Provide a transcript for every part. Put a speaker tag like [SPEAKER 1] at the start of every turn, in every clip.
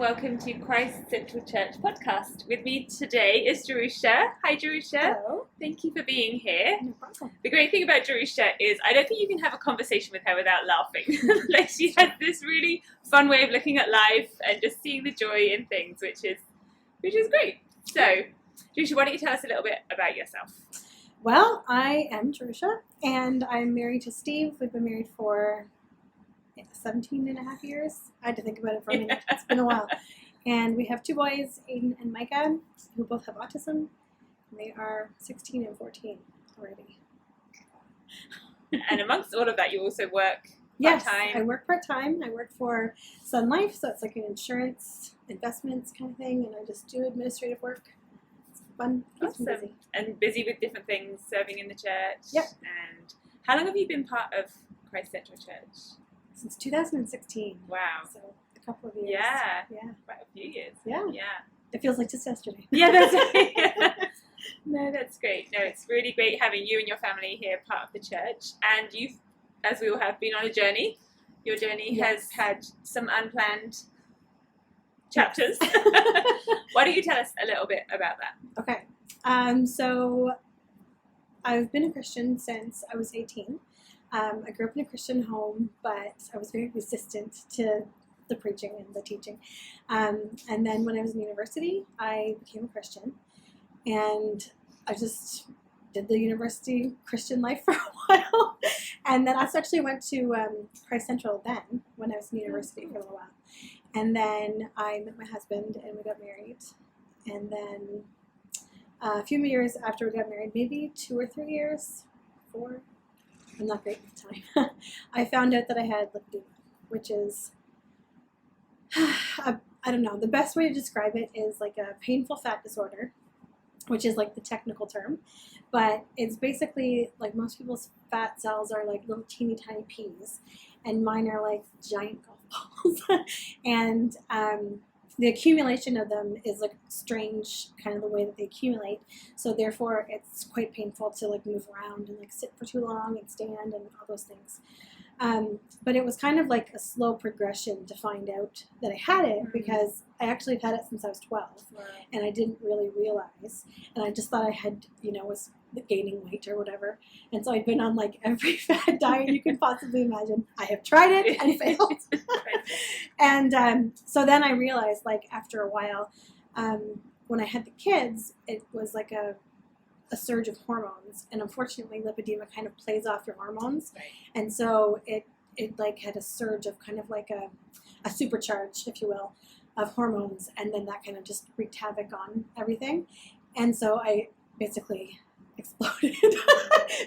[SPEAKER 1] welcome to Christ Central Church podcast. With me today is Jerusha. Hi, Jerusha.
[SPEAKER 2] Hello.
[SPEAKER 1] Thank you for being here.
[SPEAKER 2] No problem.
[SPEAKER 1] The great thing about Jerusha is I don't think you can have a conversation with her without laughing. Like, she has this really fun way of looking at life and just seeing the joy in things, which is great. So, Jerusha, why don't you tell us a little bit about yourself?
[SPEAKER 2] Well, I am Jerusha, and I'm married to Steve. We've been married for 17 and a half years. I had to think about it for a minute. It's been a while. And we have two boys, Aiden and Micah, who both have autism. They are 16 and 14 already.
[SPEAKER 1] And amongst all of that, you also work
[SPEAKER 2] Yes,
[SPEAKER 1] part-time.
[SPEAKER 2] I work part-time. I work for Sun Life, so it's like an insurance, investments kind of thing, and I just do administrative work. It's fun. Keeps me
[SPEAKER 1] Awesome.
[SPEAKER 2] busy.
[SPEAKER 1] And busy with different things, serving in the church.
[SPEAKER 2] Yep.
[SPEAKER 1] And how long have you been part of Christ Central Church?
[SPEAKER 2] Since 2016.
[SPEAKER 1] Wow.
[SPEAKER 2] So a couple of years.
[SPEAKER 1] Yeah.
[SPEAKER 2] Yeah.
[SPEAKER 1] Quite a few years.
[SPEAKER 2] Yeah.
[SPEAKER 1] Yeah.
[SPEAKER 2] It feels like just yesterday.
[SPEAKER 1] Yeah, that's right. No, that's great. No, it's really great having you and your family here, part of the church. And you've, as we all have, been on a journey. Your journey has had some unplanned chapters. Why don't you tell us a little bit about that?
[SPEAKER 2] Okay. So I've been a Christian since I was 18. I grew up in a Christian home, but I was very resistant to the preaching and the teaching. And then when I was in university, I became a Christian. And I just did the university Christian life for a while. And then I actually went to Christ Central then, when I was in university for a little while. And then I met my husband and we got married. And then a few years after we got married, maybe 2 or 3 years, 4, I'm not great with time, I found out that I had lipedema, which is, I don't know, the best way to describe it is like a painful fat disorder, which is like the technical term, but it's basically like most people's fat cells are like little teeny tiny peas, and mine are like giant golf balls, and the accumulation of them is like strange, kind of the way that they accumulate. So therefore, it's quite painful to like move around and like sit for too long and stand and all those things. But it was kind of like a slow progression to find out that I had it, because I actually have had it since I was 12, and I didn't really realize. And I just thought I had, was gaining weight or whatever. And so I'd been on like every fat diet you can possibly imagine. I have tried it and failed. And so then I realized, like, after a while, when I had the kids, it was like a surge of hormones, and unfortunately lipedema kind of plays off your hormones.
[SPEAKER 1] Right.
[SPEAKER 2] And so it like had a surge of kind of like a supercharge, if you will, of hormones, and then that kind of just wreaked havoc on everything. And so I basically exploded,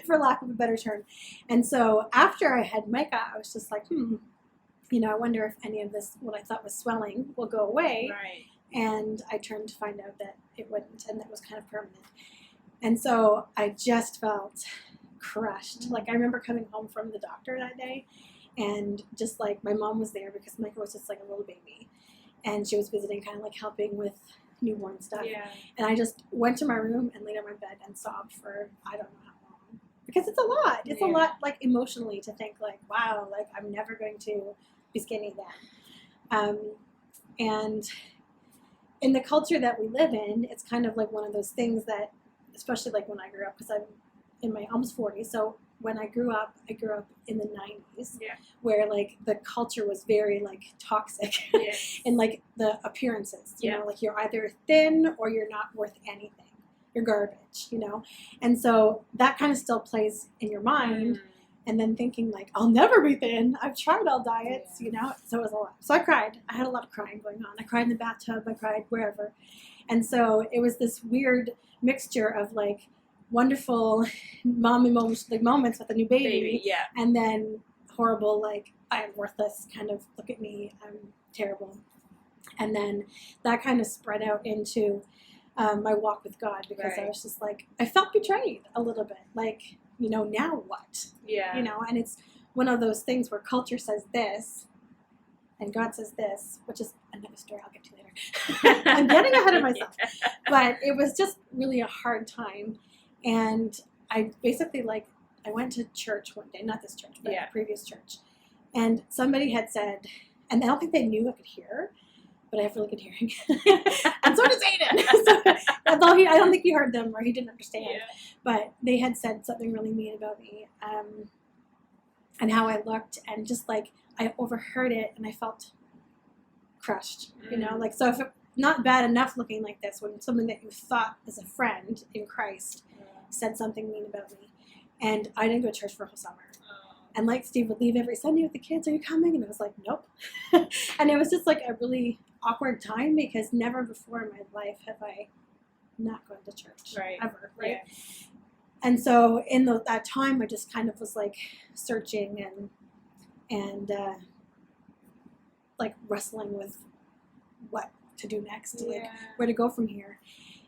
[SPEAKER 2] for lack of a better term. And so after I had Micah, I was just like, I wonder if any of this, what I thought was swelling, will go away.
[SPEAKER 1] Right.
[SPEAKER 2] And I turned to find out that it wouldn't, and that was kind of permanent. And so I just felt crushed. Like, I remember coming home from the doctor that day, and just like my mom was there because Micah was just like a little baby, and she was visiting, kind of like helping with newborn stuff.
[SPEAKER 1] Yeah.
[SPEAKER 2] And I just went to my room and laid on my bed and sobbed for I don't know how long, because it's a lot. It's a lot, like, emotionally, to think like, wow, like I'm never going to be skinny again. And in the culture that we live in, it's kind of like one of those things that, especially like when I grew up, because I'm in my almost 40s, so when I grew up in the 90s, where like the culture was very like toxic, and like the appearances, you know, like you're either thin or you're not worth anything, you're garbage, and so that kind of still plays in your mind. And then thinking like, I'll never be thin. I've tried all diets, so it was a lot. So I cried. I had a lot of crying going on. I cried in the bathtub. I cried wherever. And so it was this weird mixture of like wonderful mommy moments with a new baby. And then horrible, like, I am worthless, kind of, look at me, I'm terrible. And then that kind of spread out into my walk with God, because I was just like, I felt betrayed a little bit. Like, now what? And it's one of those things where culture says this and God says this, which is another story I'll get to later. I'm getting ahead of myself. But it was just really a hard time. And I basically, like, I went to church one day, not this church, but a previous church. And somebody had said, and I don't think they knew I could hear, but I have really good hearing. And so does Aiden. So, although I don't think he heard them or he didn't understand.
[SPEAKER 1] Yeah.
[SPEAKER 2] But they had said something really mean about me and how I looked. And just like I overheard it and I felt crushed. You know, like, so if it, not bad enough looking like this when someone that you thought was a friend in Christ said something mean about me. And I didn't go to church for a whole summer. And like Steve would leave every Sunday with the kids, are you coming? And I was like, nope. And it was just like a really awkward time because never before in my life have I not gone to church.
[SPEAKER 1] Right.
[SPEAKER 2] Ever. Right.
[SPEAKER 1] Yeah.
[SPEAKER 2] And so in that time, I just kind of was like searching and like wrestling with what to do next, like where to go from here.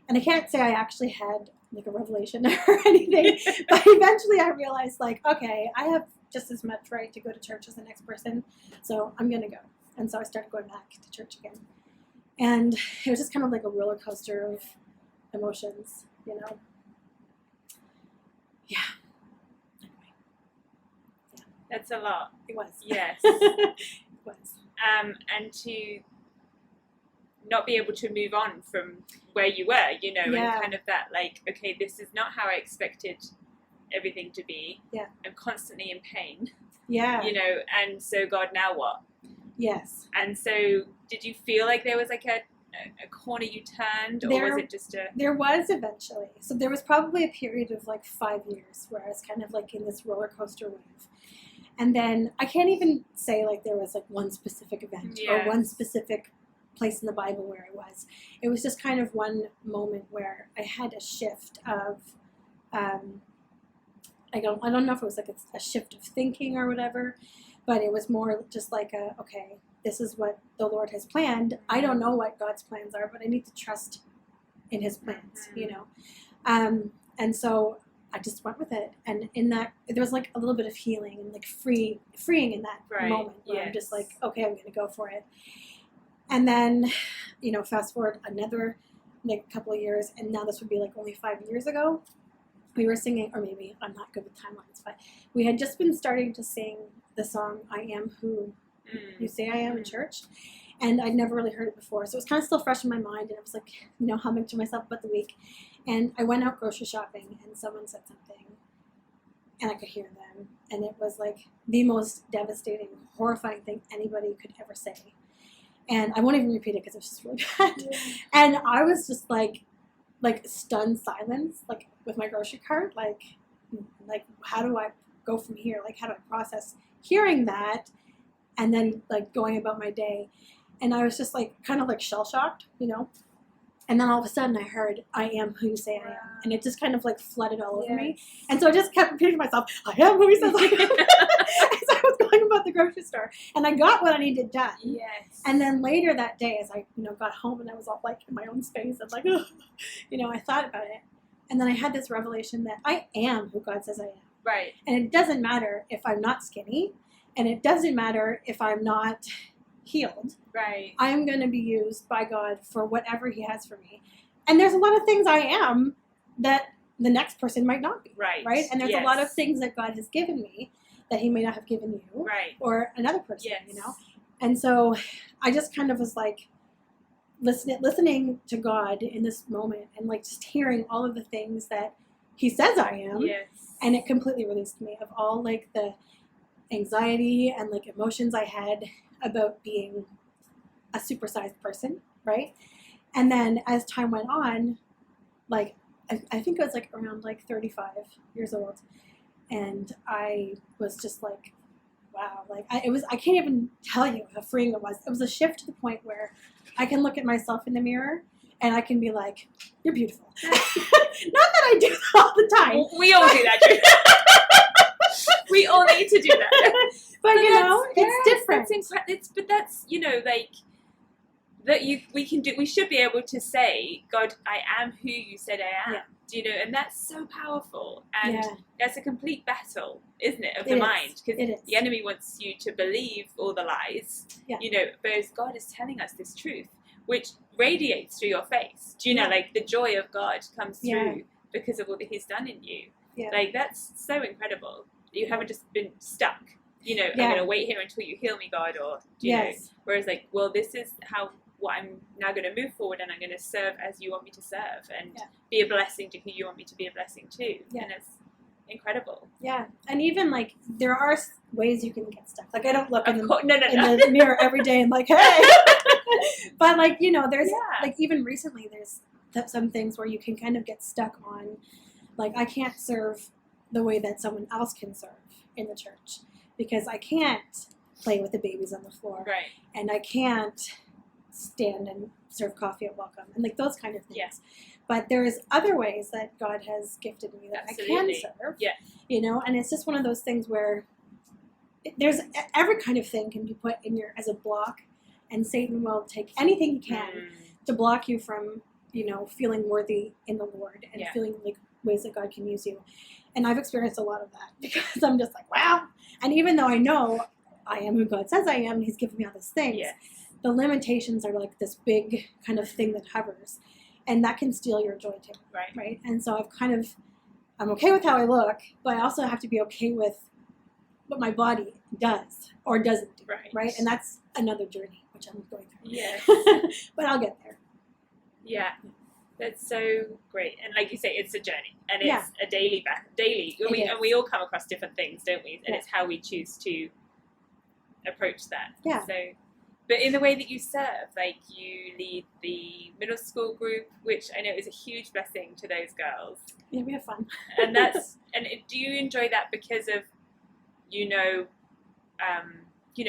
[SPEAKER 2] And I can't say I actually had like a revelation or anything, but eventually I realized like, okay, I have just as much right to go to church as the next person, so I'm gonna go. And so I started going back to church again. And it was just kind of like a roller coaster of emotions, you know. Yeah. Anyway. Yeah.
[SPEAKER 1] That's a lot.
[SPEAKER 2] It was.
[SPEAKER 1] Yes.
[SPEAKER 2] It was.
[SPEAKER 1] And to not be able to move on from where you were, you know, and kind of that like, okay, this is not how I expected everything to be.
[SPEAKER 2] Yeah.
[SPEAKER 1] I'm constantly in pain.
[SPEAKER 2] Yeah.
[SPEAKER 1] You know, and so God, now what?
[SPEAKER 2] Yes.
[SPEAKER 1] And so did you feel like there was like a corner you turned, or was it just a...
[SPEAKER 2] There was eventually. So there was probably a period of like 5 years where I was kind of like in this roller coaster wave. And then I can't even say like there was like one specific event or one specific place in the Bible where I was. It was just kind of one moment where I had a shift of, I don't know if it was like a shift of thinking or whatever, but it was more just like okay, this is what the Lord has planned. I don't know what God's plans are, but I need to trust in His plans, you know. And so I just went with it, and in that there was like a little bit of healing and like freeing in that moment where I'm just like, okay, I'm going to go for it. And then, you know, fast forward another like couple of years, and now this would be like only 5 years ago. We were singing, or maybe I'm not good with timelines, but we had just been starting to sing the song "I Am Who You Say I Am" in church, and I'd never really heard it before, so it was kind of still fresh in my mind. And I was like, you know, humming to myself about the week. And I went out grocery shopping, and someone said something, and I could hear them, and it was like the most devastating, horrifying thing anybody could ever say. And I won't even repeat it because it was just really bad. Yeah. And I was just like stunned silence, like with my grocery cart, like how do I go from here? Like, how do I process hearing that and then like going about my day? And I was just like kind of like shell shocked, you know. And then all of a sudden I heard, "I am who you say I am." And it just kind of like flooded all over me. And so I just kept repeating to myself, "I am who he says I am." As I was going about the grocery store. And I got what I needed done. Yes. And then later that day, as I, you know, got home and I was all like in my own space and like, ugh, you know, I thought about it. And then I had this revelation that I am who God says I am.
[SPEAKER 1] Right.
[SPEAKER 2] And it doesn't matter if I'm not skinny. And it doesn't matter if I'm not healed.
[SPEAKER 1] Right.
[SPEAKER 2] I'm going to be used by God for whatever He has for me. And there's a lot of things I am that the next person might not be.
[SPEAKER 1] Right.
[SPEAKER 2] Right? And there's a lot of things that God has given me that He may not have given you.
[SPEAKER 1] Right.
[SPEAKER 2] Or another person, you know? And so I just kind of was like listening to God in this moment and like just hearing all of the things that He says I am.
[SPEAKER 1] Yes.
[SPEAKER 2] And it completely released me of all like the anxiety and like emotions I had about being a supersized person, right? And then as time went on, like I think I was like around like 35 years old, and I was just like, wow, like I can't even tell you how freeing it was. It was a shift to the point where I can look at myself in the mirror and I can be like, "You're beautiful." Not that I do that all the time.
[SPEAKER 1] We all do that. We all need to do that.
[SPEAKER 2] But you know, it's different.
[SPEAKER 1] But that's, you know, like that we should be able to say, "God, I am who you said I am." Yeah. Do you know? And that's so powerful. And that's a complete battle, isn't it, of the mind? Because the enemy wants you to believe all the lies. Yeah. You know, whereas God is telling us this truth, which radiates through your face. Do you know, like the joy of God comes through because of all that He's done in you. Yeah. Like that's so incredible. You haven't just been stuck. You know, I'm going to wait here until you heal me, God, or, you know, whereas like, well, this is how what I'm now going to move forward, and I'm going to serve as you want me to serve, and
[SPEAKER 2] Yeah.
[SPEAKER 1] be a blessing to who you want me to be a blessing to.
[SPEAKER 2] Yeah.
[SPEAKER 1] And it's incredible.
[SPEAKER 2] Yeah, and even like there are ways you can get stuck. Like I don't look in the
[SPEAKER 1] No.
[SPEAKER 2] mirror every day and like, hey, but like there's
[SPEAKER 1] Yeah.
[SPEAKER 2] like even recently there's some things where you can kind of get stuck on, like I can't serve the way that someone else can serve in the church because I can't play with the babies on the floor,
[SPEAKER 1] Right.
[SPEAKER 2] and I can't stand and serve coffee at welcome and like those kind of things.
[SPEAKER 1] Yeah.
[SPEAKER 2] But there's other ways that God has gifted me that
[SPEAKER 1] Absolutely.
[SPEAKER 2] I can serve.
[SPEAKER 1] Yeah.
[SPEAKER 2] And it's just one of those things where there's every kind of thing can be put in your as a block, and Satan will take anything he can to block you from, feeling worthy in the Lord and
[SPEAKER 1] Yeah.
[SPEAKER 2] feeling like ways that God can use you. And I've experienced a lot of that because I'm just like, wow. And even though I know I am who God says I am, and He's given me all these things,
[SPEAKER 1] Yes.
[SPEAKER 2] the limitations are like this big kind of thing that hovers, and that can steal your joy too. Right. And so I'm okay with how I look, but I also have to be okay with what my body does or doesn't do. Right. And that's another journey, which I'm going through.
[SPEAKER 1] Yes.
[SPEAKER 2] But I'll get there.
[SPEAKER 1] Yeah. That's so great. And like you say, it's a journey, and it's
[SPEAKER 2] Yeah.
[SPEAKER 1] a daily. And we all come across different things, don't we? And
[SPEAKER 2] Yeah.
[SPEAKER 1] it's how we choose to approach that.
[SPEAKER 2] Yeah.
[SPEAKER 1] So, but in the way that you serve, like you lead the middle school group, which I know is a huge blessing to those girls.
[SPEAKER 2] Yeah, we have fun.
[SPEAKER 1] And do you enjoy that because of,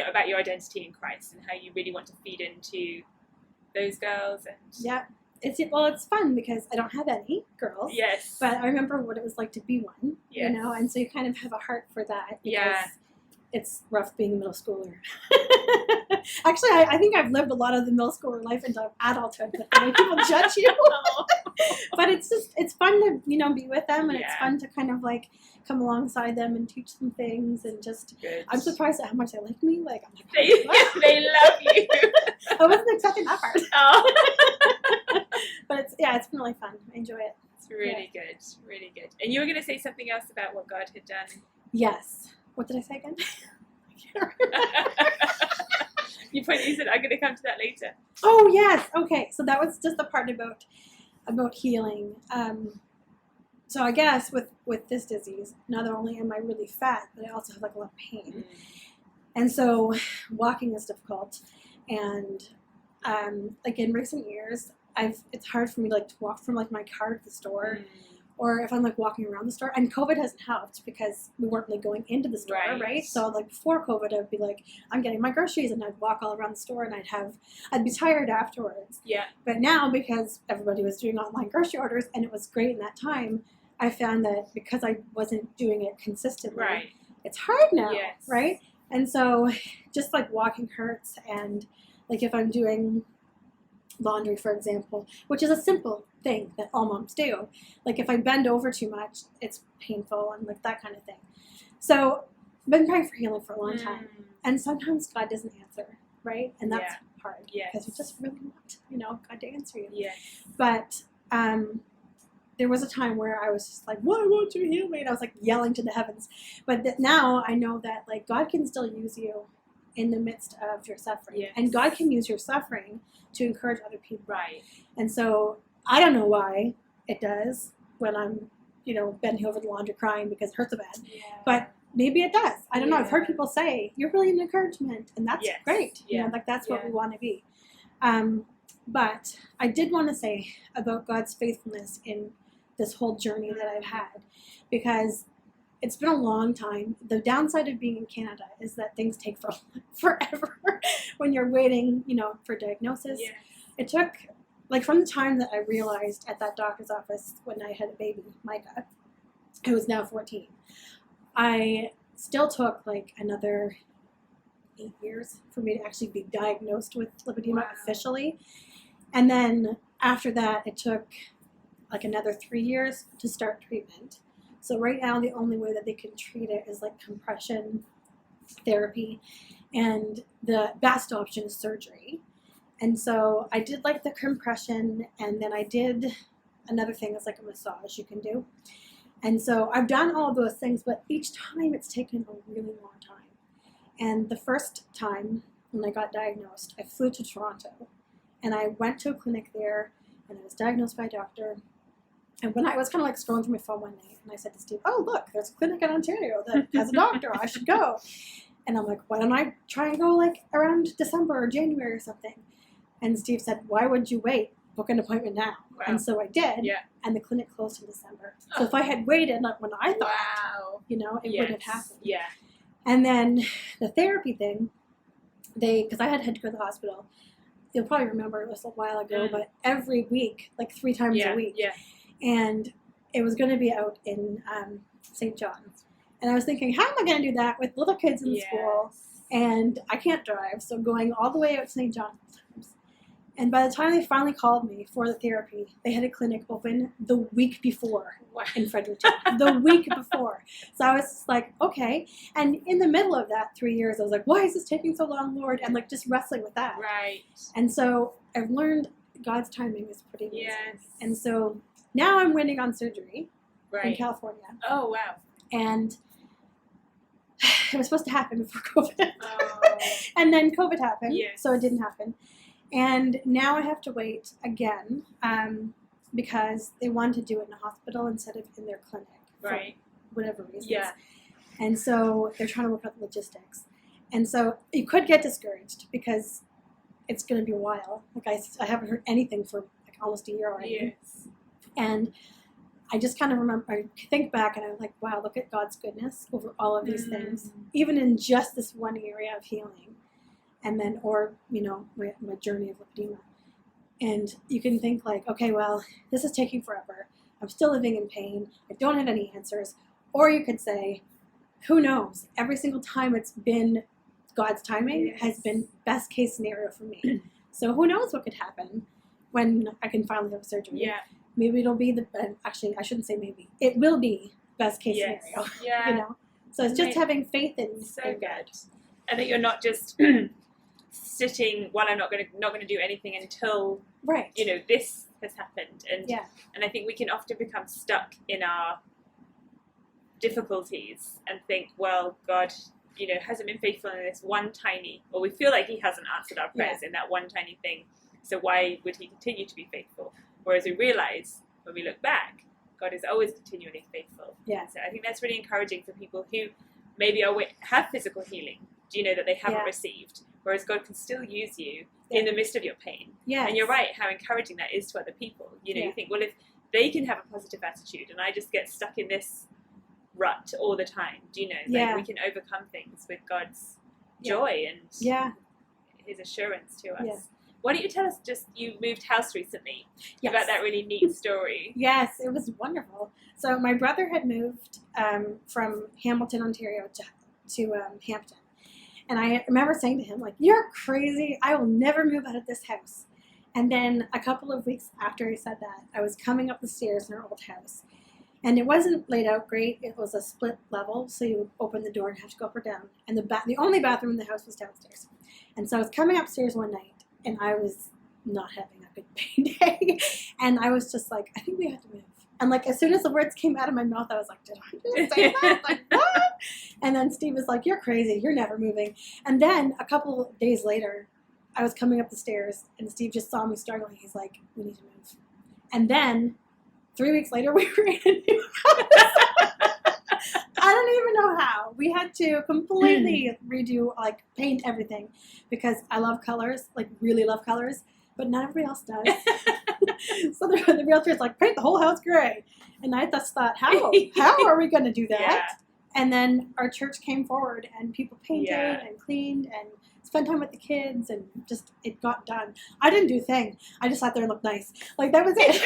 [SPEAKER 1] about your identity in Christ and how you really want to feed into those girls? And
[SPEAKER 2] Yeah. It's fun because I don't have any girls.
[SPEAKER 1] yes,
[SPEAKER 2] But I remember what it was like to be one,
[SPEAKER 1] Yes.
[SPEAKER 2] And so you kind of have a heart for that. Because
[SPEAKER 1] Yeah.
[SPEAKER 2] It's rough being a middle schooler. Actually, I think I've lived a lot of the middle schooler life into adulthood, but the way people judge you. But it's fun to, be with them, and it's
[SPEAKER 1] Yeah.
[SPEAKER 2] fun to kind of like come alongside them and teach them things, and just,
[SPEAKER 1] Good.
[SPEAKER 2] I'm surprised at how much they like me. Like, I'm like,
[SPEAKER 1] They love you.
[SPEAKER 2] I wasn't expecting that part.
[SPEAKER 1] Oh.
[SPEAKER 2] But it's been really fun. I enjoy it.
[SPEAKER 1] It's really good, really good. And you were going to say something else about what God had done.
[SPEAKER 2] Yes. What did I say again?
[SPEAKER 1] You said I'm going to come to that later.
[SPEAKER 2] Oh yes. Okay. So that was just the part about healing. So I guess with this disease, not only am I really fat, but I also have like a lot of pain, and so walking is difficult. And like in recent years, it's hard for me to walk from like my car to the store. Or if I'm like walking around the store, and COVID hasn't helped because we weren't like going into the store, right? So like before COVID, I'd be like, I'm getting my groceries, and I'd walk all around the store, and I'd be tired afterwards.
[SPEAKER 1] Yeah.
[SPEAKER 2] But now, because everybody was doing online grocery orders, and it was great in that time, I found that because I wasn't doing it consistently, it's hard now,
[SPEAKER 1] Yes.
[SPEAKER 2] right? And so just like walking hurts, and like if I'm doing laundry, for example, which is a simple thing that all moms do. Like if I bend over too much, it's painful and like that kind of thing. So I've been praying for healing for a long time. And sometimes God doesn't answer, right? And that's hard because you just really want, God to answer you.
[SPEAKER 1] Yeah.
[SPEAKER 2] But there was a time where I was just like, why won't you heal me? And I was like yelling to the heavens. But now I know that like God can still use you in the midst of your suffering.
[SPEAKER 1] Yes.
[SPEAKER 2] And God can use your suffering to encourage other people.
[SPEAKER 1] Right.
[SPEAKER 2] And so I don't know why it does when I'm, bending over the laundry crying because it hurts so bad.
[SPEAKER 1] Yeah.
[SPEAKER 2] But maybe it does. I don't know. I've heard
[SPEAKER 1] Yeah.
[SPEAKER 2] people say, you're really an encouragement. And that's great.
[SPEAKER 1] Yeah.
[SPEAKER 2] That's what
[SPEAKER 1] Yeah.
[SPEAKER 2] we want to be. But I did want to say about God's faithfulness in this whole journey that I've had, because it's been a long time. The downside of being in Canada is that things take forever when you're waiting, for diagnosis.
[SPEAKER 1] Yeah.
[SPEAKER 2] It took, from the time that I realized at that doctor's office when I had a baby, Micah, who is now 14, I still took another 8 years for me to actually be diagnosed with lipedema officially. And then after that, it took another 3 years to start treatment. So right now, the only way that they can treat it is compression therapy, and the best option is surgery. And so I did the compression, and then I did another thing that's a massage you can do. And so I've done all those things, but each time it's taken a really long time. And the first time when I got diagnosed, I flew to Toronto, And I went to a clinic there, and I was diagnosed by a doctor. And when I was kind of like scrolling through my phone one night, and I said to Steve, "Oh, look, there's a clinic in Ontario that has a doctor. I should go." And I'm like, "Why don't I try and go like around December or January or something?" And Steve said, "Why would you wait? Book an appointment now."
[SPEAKER 1] Wow.
[SPEAKER 2] And so I did.
[SPEAKER 1] Yeah.
[SPEAKER 2] And the clinic closed in December. So if I had waited, not when I thought,
[SPEAKER 1] Wow.
[SPEAKER 2] it wouldn't have happened.
[SPEAKER 1] Yeah.
[SPEAKER 2] And then the therapy thing, because I had to go to the hospital. You'll probably remember it was a while ago, but every week, like 3 times a week.
[SPEAKER 1] Yeah.
[SPEAKER 2] And it was going to be out in St. John's. And I was thinking, how am I going to do that with little kids in school? And I can't drive, so going all the way out to St. John's. And by the time they finally called me for the therapy, they had a clinic open the week before in Fredericton. The week before. So I was just like, okay. And in the middle of that 3 years, I was like, why is this taking so long, Lord? And like just wrestling with that.
[SPEAKER 1] Right.
[SPEAKER 2] And so I've learned God's timing is pretty amazing.
[SPEAKER 1] Yes.
[SPEAKER 2] And so now I'm waiting on surgery in California.
[SPEAKER 1] Oh, wow.
[SPEAKER 2] And it was supposed to happen before COVID.
[SPEAKER 1] Oh.
[SPEAKER 2] And then COVID happened,
[SPEAKER 1] Yes.
[SPEAKER 2] so it didn't happen. And now I have to wait again because they want to do it in a hospital instead of in their clinic for whatever reasons.
[SPEAKER 1] Yeah.
[SPEAKER 2] And so they're trying to work out the logistics. And so you could get discouraged because it's going to be a while. Like I haven't heard anything for like almost a year already.
[SPEAKER 1] Yes.
[SPEAKER 2] And I just kind of I think back and I'm like, wow, look at God's goodness over all of these things, even in just this one area of healing. And then, or, my journey of lipedema. And you can think like, okay, well, this is taking forever. I'm still living in pain. I don't have any answers. Or you could say, who knows? Every single time it's been God's timing has been best case scenario for me. So who knows what could happen when I can finally have surgery.
[SPEAKER 1] Yeah.
[SPEAKER 2] Maybe it'll be actually, I shouldn't say maybe. It will be best case scenario.
[SPEAKER 1] Yeah.
[SPEAKER 2] So it's just having faith in
[SPEAKER 1] God. And that you're not just sitting, well, I'm not going to do anything until this has happened. And I think we can often become stuck in our difficulties and think, well, God, hasn't been faithful in this one tiny, or we feel like he hasn't answered our prayers in that one tiny thing. So why would he continue to be faithful? Whereas we realize when we look back, God is always continually faithful.
[SPEAKER 2] Yeah.
[SPEAKER 1] So I think that's really encouraging for people who maybe have physical healing, that they haven't received. Whereas God can still use you in the midst of your pain.
[SPEAKER 2] Yes.
[SPEAKER 1] And you're right, how encouraging that is to other people. You think, well, if they can have a positive attitude and I just get stuck in this rut all the time, like we can overcome things with God's joy and his assurance to us.
[SPEAKER 2] Yeah.
[SPEAKER 1] Why don't you tell us you moved house recently about that really neat story?
[SPEAKER 2] Yes, it was wonderful. So my brother had moved from Hamilton, Ontario to Hampton. And I remember saying to him, like, you're crazy. I will never move out of this house. And then a couple of weeks after he said that, I was coming up the stairs in our old house. And it wasn't laid out great. It was a split level, so you would open the door and have to go up or down. And the only bathroom in the house was downstairs. And so I was coming upstairs one night, and I was not having a good pain day. And I was just like, I think we have to move. And like as soon as the words came out of my mouth, I was like, did I just say that? Like, what? And then Steve was like, you're crazy. You're never moving. And then a couple of days later, I was coming up the stairs, and Steve just saw me struggling. He's like, we need to move. And then 3 weeks later, we were in a new house. I don't even know how. We had to completely redo, like, paint everything because I love colors, like, really love colors, but not everybody else does. So the realtor's like, paint the whole house gray. And I just thought, how are we going to do that?
[SPEAKER 1] Yeah.
[SPEAKER 2] And then our church came forward, and people painted and cleaned and spent time with the kids, and just it got done. I didn't do a thing. I just sat there and looked nice. Like, that was it.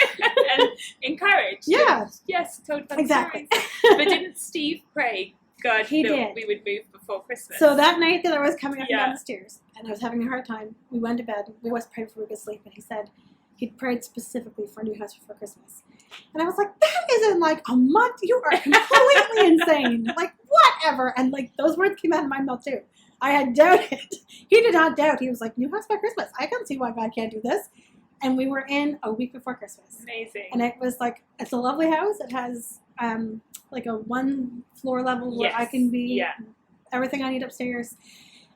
[SPEAKER 1] And encouraged.
[SPEAKER 2] Yeah.
[SPEAKER 1] Yes, totally.
[SPEAKER 2] Exactly.
[SPEAKER 1] But didn't Steve pray, God,
[SPEAKER 2] He
[SPEAKER 1] that
[SPEAKER 2] did.
[SPEAKER 1] we would move before Christmas?
[SPEAKER 2] So that night that I was coming up and down the stairs, and I was having a hard time, we went to bed. We always prayed before we could sleep, and he said he'd prayed specifically for a new house before Christmas. And I was like, that isn't like a month. You are completely insane. Like, whatever. And like those words came out of my mouth too. I had doubted. He did not doubt. He was like, new house by Christmas. I can't see why God can't do this. And we were in a week before Christmas.
[SPEAKER 1] Amazing.
[SPEAKER 2] And it was like, it's a lovely house. It has like a 1 floor level where I can be everything I need upstairs.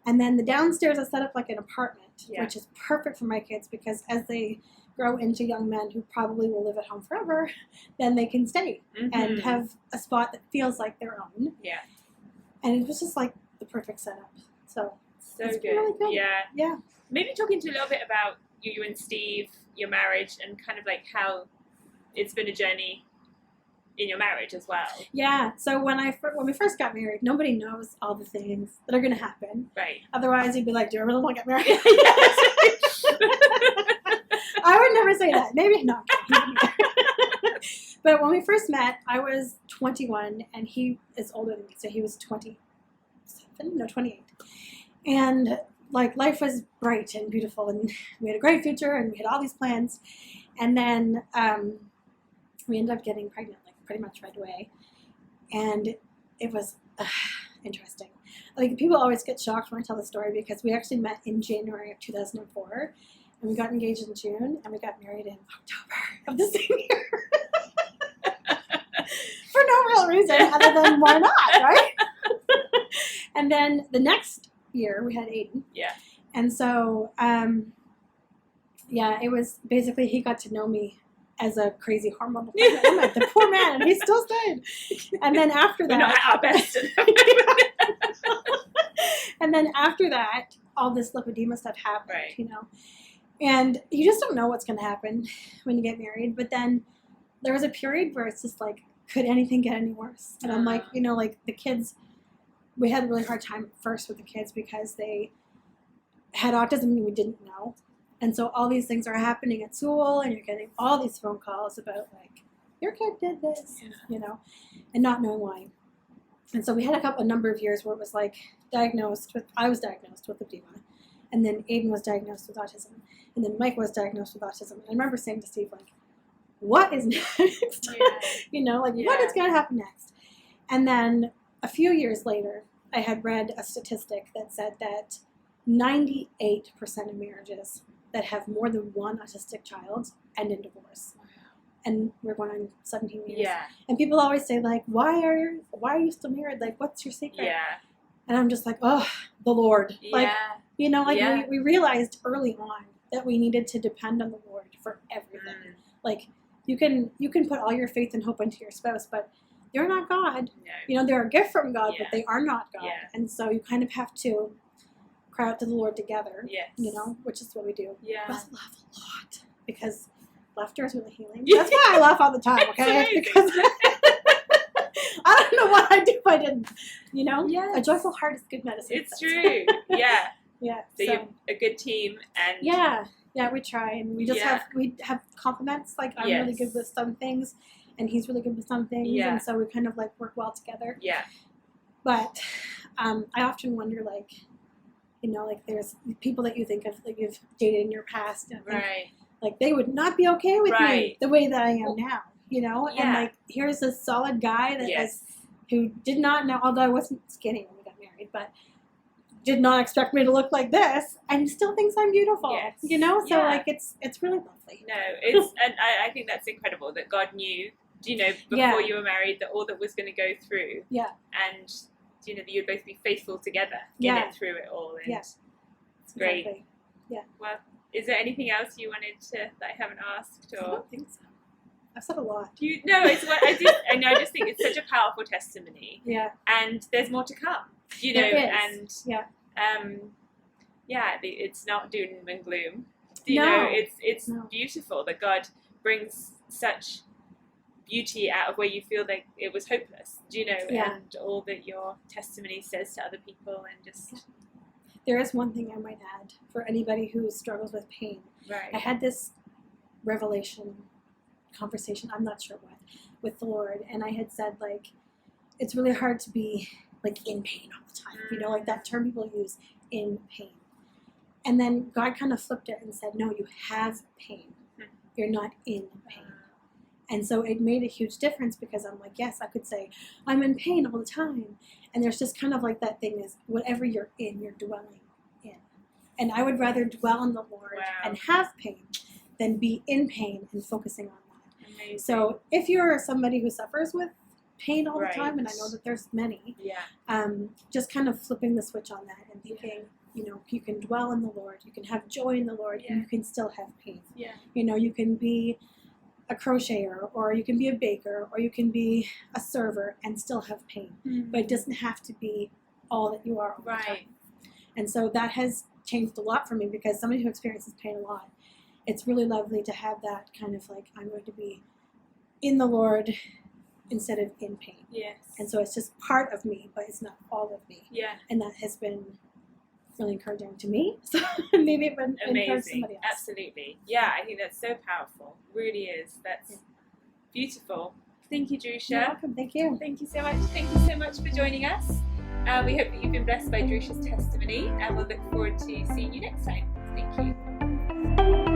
[SPEAKER 2] And then the downstairs is set up like an apartment. which is perfect for my kids because as they grow into young men who probably will live at home forever, then they can stay and have a spot that feels like their own.
[SPEAKER 1] Yeah.
[SPEAKER 2] And it was just like the perfect setup. So it's
[SPEAKER 1] good.
[SPEAKER 2] Really good.
[SPEAKER 1] Yeah.
[SPEAKER 2] Yeah.
[SPEAKER 1] Maybe talking to a little bit about you and Steve, your marriage, and kind of like how it's been a journey in your marriage as well.
[SPEAKER 2] Yeah. So when we first got married, nobody knows all the things that are going to happen.
[SPEAKER 1] Right.
[SPEAKER 2] Otherwise, you'd be like, "Do I really want to get married?" I would never say that. Maybe not. But when we first met, I was 21, and he is older than me, so he was 28. And like life was bright and beautiful, and we had a great future, and we had all these plans. And then we ended up getting pregnant, like pretty much right away. And it was interesting. Like people always get shocked when I tell the story because we actually met in January of 2004, and we got engaged in June, and we got married in October of the same year. For no real reason other than why not, right? And then the next year we had Aiden.
[SPEAKER 1] Yeah.
[SPEAKER 2] And so, it was basically he got to know me as a crazy hormonal pregnant woman. The poor man, and he still stayed. And then after that,
[SPEAKER 1] we're not at our best.
[SPEAKER 2] And then after that, all this lipedema stuff happened,
[SPEAKER 1] right.
[SPEAKER 2] you know. And you just don't know what's going to happen when you get married. But then there was a period where it's just like, could anything get any worse? And I'm like, you know, like the kids, we had a really hard time first with the kids because they had autism and we didn't know. And so all these things are happening at school and you're getting all these phone calls about like, your kid did this, you know, and not knowing why. And so we had a number of years where it was like I was diagnosed with lipedema, and then Aiden was diagnosed with autism, and then Mike was diagnosed with autism. And I remember saying to Steve, like, what is next? You know, like what is going to happen next? And then a few years later, I had read a statistic that said that 98% of marriages that have more than one autistic child end in divorce. And we're going on 17 years.
[SPEAKER 1] Yeah.
[SPEAKER 2] And people always say, like, why are you still married? Like, what's your secret?
[SPEAKER 1] Yeah.
[SPEAKER 2] And I'm just like, oh, the Lord.
[SPEAKER 1] Yeah.
[SPEAKER 2] Like, you know, like we realized early on that we needed to depend on the Lord for everything. Like, you can put all your faith and hope into your spouse, but they're not God.
[SPEAKER 1] No.
[SPEAKER 2] You know, they're a gift from God, but they are not God.
[SPEAKER 1] Yeah.
[SPEAKER 2] And so you kind of have to cry out to the Lord together.
[SPEAKER 1] Yes.
[SPEAKER 2] You know, which is what we do.
[SPEAKER 1] Yeah.
[SPEAKER 2] But I laugh a lot because laughter is really healing. That's why I laugh all the time, okay? Because I don't know what I'd do if I didn't. You know?
[SPEAKER 1] Yeah.
[SPEAKER 2] A joyful heart is good medicine.
[SPEAKER 1] It's true. Yeah.
[SPEAKER 2] Yeah.
[SPEAKER 1] So you're a good team and
[SPEAKER 2] yeah, we try and we just have compliments. Like I'm really good with some things and he's really good with some things.
[SPEAKER 1] Yeah.
[SPEAKER 2] And so we kind of like work well together.
[SPEAKER 1] Yeah.
[SPEAKER 2] But I often wonder, like, you know, like there's people that you think of that you've dated in your past and
[SPEAKER 1] right.
[SPEAKER 2] like they would not be okay with me the way that I am now, you know?
[SPEAKER 1] Yeah.
[SPEAKER 2] And like here's a solid guy that who did not know, although I wasn't skinny when we got married, but did not expect me to look like this, and he still thinks I'm beautiful, you know? So like it's really lovely.
[SPEAKER 1] No, it's and I think that's incredible that God knew, you know, before you were married that all that was going to go through. Yeah. And you know that you'd both be faithful together in it through it all, and it's great.
[SPEAKER 2] Exactly. Yeah.
[SPEAKER 1] Well, is there anything else you wanted to that I haven't asked? Or
[SPEAKER 2] I don't think so. I've said a lot.
[SPEAKER 1] No, it's what I did. I know. I just think it's such a powerful testimony.
[SPEAKER 2] Yeah.
[SPEAKER 1] And there's more to come. You know, and it's not doom and gloom. You know, it's beautiful that God brings such beauty out of where you feel like it was hopeless. Do you know? And all that your testimony says to other people, and just.
[SPEAKER 2] There is one thing I might add for anybody who struggles with pain.
[SPEAKER 1] Right.
[SPEAKER 2] I had this conversation, I'm not sure what, with the Lord, and I had said, like, it's really hard to be like in pain all the time. You know, like that term people use, in pain. And then God kind of flipped it and said, no, you have pain. You're not in pain. And so it made a huge difference because I'm like, yes, I could say, I'm in pain all the time. And there's just kind of like that thing is, whatever you're in, you're dwelling in. And I would rather dwell in the Lord and have pain than be in pain and focusing on that.
[SPEAKER 1] Amazing.
[SPEAKER 2] So if you're somebody who suffers with pain all the time, and I know that there's many, just kind of flipping the switch on that and thinking, you can dwell in the Lord, you can have joy in the Lord, and you can still have pain.
[SPEAKER 1] Yeah.
[SPEAKER 2] You can be a crocheter, or you can be a baker, or you can be a server and still have pain.
[SPEAKER 1] Mm.
[SPEAKER 2] But it doesn't have to be all that you are all the
[SPEAKER 1] Right.
[SPEAKER 2] time. And so that has changed a lot for me, because somebody who experiences pain a lot, it's really lovely to have that kind of like, I'm going to be in the Lord instead of in pain.
[SPEAKER 1] Yes.
[SPEAKER 2] And so it's just part of me, but it's not all of me.
[SPEAKER 1] Yeah.
[SPEAKER 2] And that has been really encouraging to me. So maybe it would encourage
[SPEAKER 1] Amazing.
[SPEAKER 2] somebody else.
[SPEAKER 1] Absolutely. Yeah, I think that's so powerful. Really is. That's beautiful. Thank you, Jerusha.
[SPEAKER 2] You're welcome. Thank you.
[SPEAKER 1] Thank you so much. Thank you so much for joining us. We hope that you've been blessed by Jerusha's testimony, and we'll look forward to seeing you next time. Thank you.